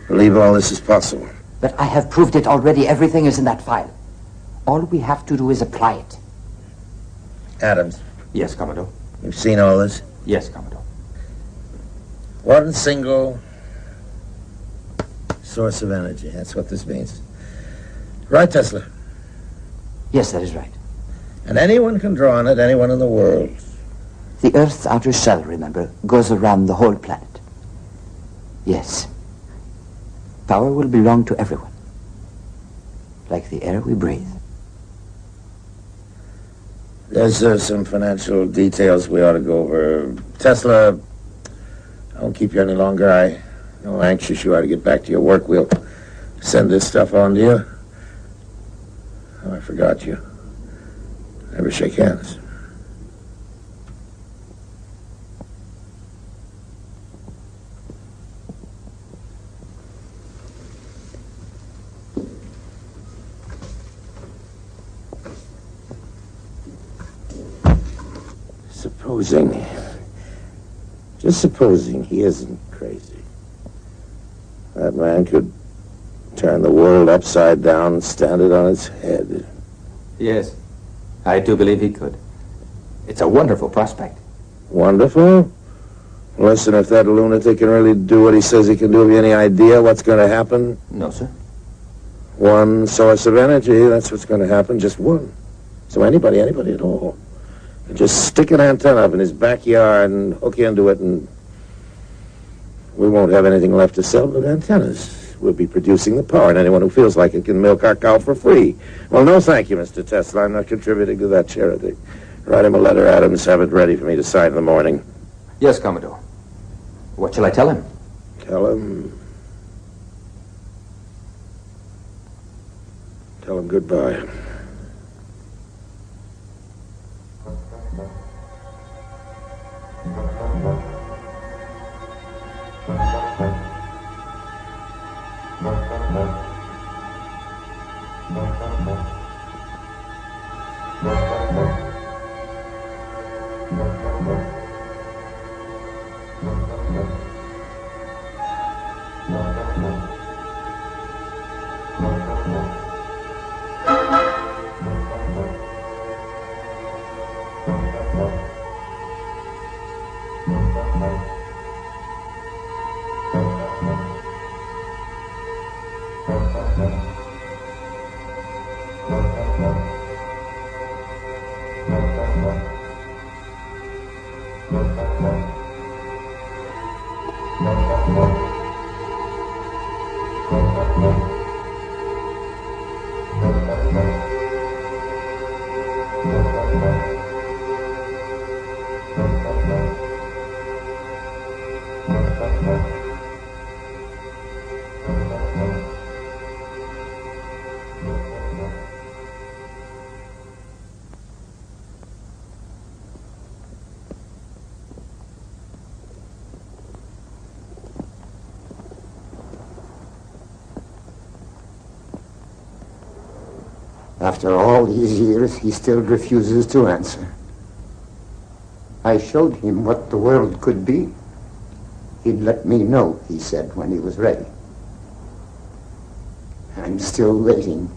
Q: believe all this is possible?
F: But I have proved it already. Everything is in that file. All we have to do is apply it.
Q: Adams.
N: Yes, Commodore.
Q: You've seen all this?
N: Yes, Commodore.
Q: One single source of energy. That's what this means. Right, Tesla?
F: Yes, that is right.
Q: And anyone can draw on it, anyone in the world.
F: The Earth's outer shell, remember, goes around the whole planet. Yes. Power will belong to everyone. Like the air we breathe.
Q: There's some financial details we ought to go over. Tesla, I won't keep you any longer. I know how anxious you are to get back to your work. We'll send this stuff on to you. Oh, I forgot you. Never shake hands. Just supposing he isn't crazy. That man could turn the world upside down and stand it on its head.
N: Yes, I do believe he could. It's a wonderful prospect.
Q: Wonderful? Listen, if that lunatic can really do what he says he can do, have you any idea what's going to happen?
N: No, sir.
Q: One source of energy, that's what's going to happen, just one. So anybody at all. Just stick an antenna up in his backyard and hook into it, and we won't have anything left to sell but antennas. We'll be producing the power, and anyone who feels like it can milk our cow for free. Well, no thank you, Mr. Tesla. I'm not contributing to that charity. Write him a letter, Adams. Have it ready for me to sign in the morning.
N: Yes, Commodore. What shall I tell him?
Q: Tell him goodbye.
A: After all these years, he still refuses to answer. I showed him what the world could be. He'd let me know, he said, when he was ready. I'm still waiting.